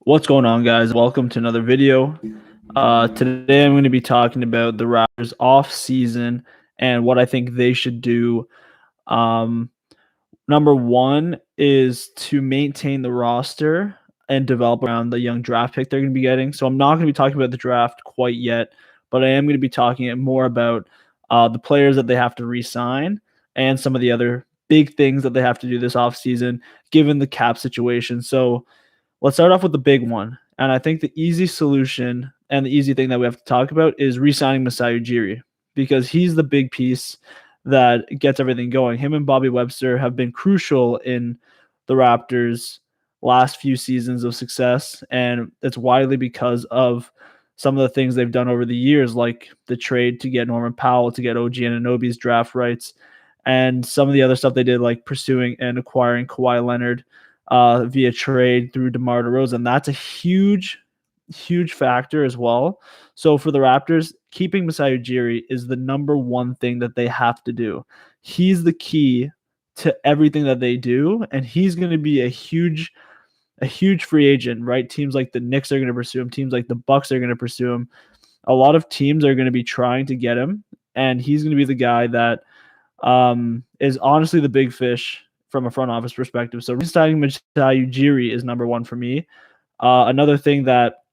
What's going on, guys? Welcome to another video. Today I'm going to be talking about the Raptors off season and what I think they should do. Um, Number one is to maintain the roster and develop around the young draft pick they're going to be getting. So I'm not going to be talking about the draft quite yet, but I am going to be talking more about the players that they have to re-sign and some of the other big things that they have to do this offseason, given the cap situation. So let's start off with the big one. And I think the easy solution and the easy thing that we have to talk about is re-signing Masai Ujiri, because he's the big piece that gets everything going. Him and Bobby Webster have been crucial in the Raptors' last few seasons of success, and it's widely because of some of the things they've done over the years, like the trade to get Norman Powell, to get OG Anunoby's draft rights, and some of the other stuff they did, like pursuing and acquiring Kawhi Leonard via trade through DeMar DeRozan. That's a huge factor as well. So for the Raptors, keeping Masai Ujiri is the number one thing that they have to do. He's the key to everything that they do, and he's going to be a huge free agent, right? Teams like the Knicks are going to pursue him. Teams like the Bucks are going to pursue him. A lot of teams are going to be trying to get him, and he's going to be the guy that is honestly the big fish from a front office perspective. So re-signing Masai Ujiri is number one for me. Another thing that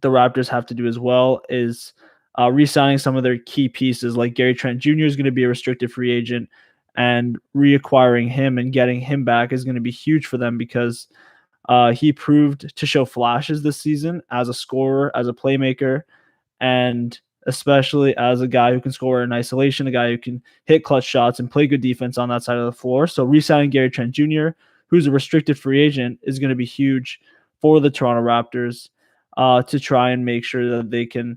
the Raptors have to do as well is re-signing some of their key pieces, like Gary Trent Jr. is going to be a restricted free agent, and reacquiring him and getting him back is going to be huge for them because he proved to show flashes this season as a scorer, as a playmaker, and especially as a guy who can score in isolation, a guy who can hit clutch shots and play good defense on that side of the floor. So re-signing Gary Trent Jr., who's a restricted free agent, is going to be huge for the Toronto Raptors to try and make sure that they can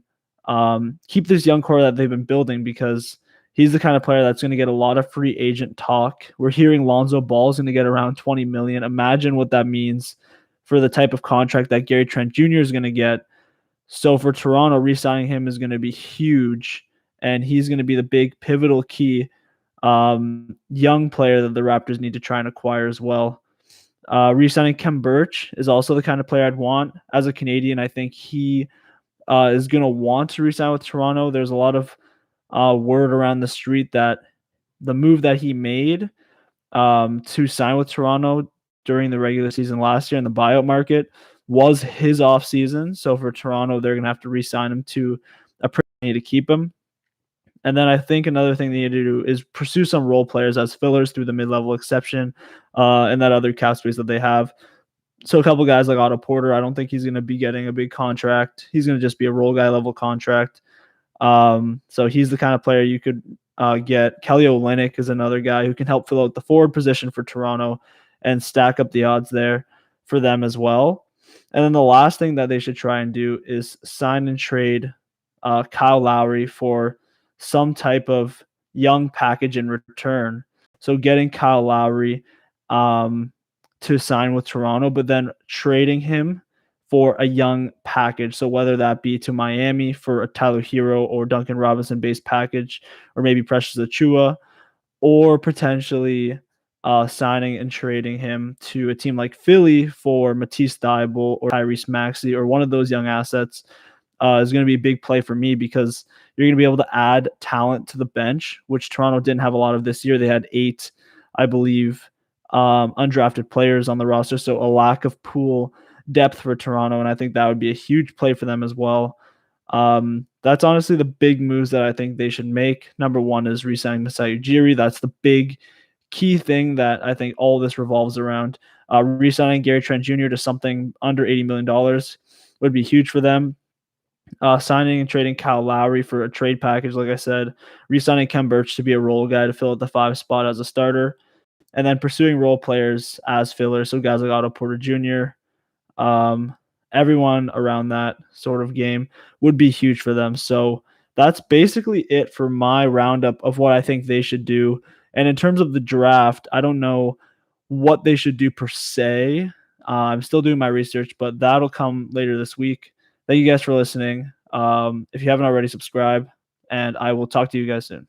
keep this young core that they've been building, because he's the kind of player that's going to get a lot of free agent talk. We're hearing Lonzo Ball is going to get around $20 million. Imagine what that means for the type of contract that Gary Trent Jr. is going to get. So for Toronto, re-signing him is going to be huge, and he's going to be the big pivotal key young player that the Raptors need to try and acquire as well. Re-signing Khem Birch is also the kind of player I'd want. As a Canadian, I think he is going to want to re-sign with Toronto. There's a lot of word around the street that the move that he made to sign with Toronto during the regular season last year in the buyout market was his offseason. So for Toronto, they're going to have to re-sign him to a pretty to keep him. And then I think another thing they need to do is pursue some role players as fillers through the mid-level exception and that other cap space that they have. So a couple guys like Otto Porter, I don't think he's going to be getting a big contract. He's going to just be a role guy level contract. So he's the kind of player you could get. Kelly Olynyk is another guy who can help fill out the forward position for Toronto and stack up the odds there for them as well. And then the last thing that they should try and do is sign and trade Kyle Lowry for some type of young package in return. So getting Kyle Lowry to sign with Toronto, but then trading him for a young package. So whether that be to Miami for a Tyler Hero or Duncan Robinson based package, or maybe Precious Achiuwa, or potentially signing and trading him to a team like Philly for Matisse Thybulle or Tyrese Maxey or one of those young assets, is going to be a big play for me, because you're going to be able to add talent to the bench, which Toronto didn't have a lot of this year. They had 8, I believe, undrafted players on the roster, so a lack of pool depth for Toronto, and I think that would be a huge play for them as well. That's honestly the big moves that I think they should make. Number one is re-signing Masai Ujiri. That's the big key thing that I think all this revolves around. Re-signing Gary Trent Jr. to something under $80 million would be huge for them. Signing and trading Kyle Lowry for a trade package, like I said. Re-signing Khem Birch to be a role guy to fill out the 5 spot as a starter. And then pursuing role players as fillers, so guys like Otto Porter Jr., everyone around that sort of game would be huge for them. So that's basically it for my roundup of what I think they should do. And in terms of the draft, I don't know what they should do per se. I'm still doing my research, but that'll come later this week. Thank you guys for listening. If you haven't already, subscribe, and I will talk to you guys soon.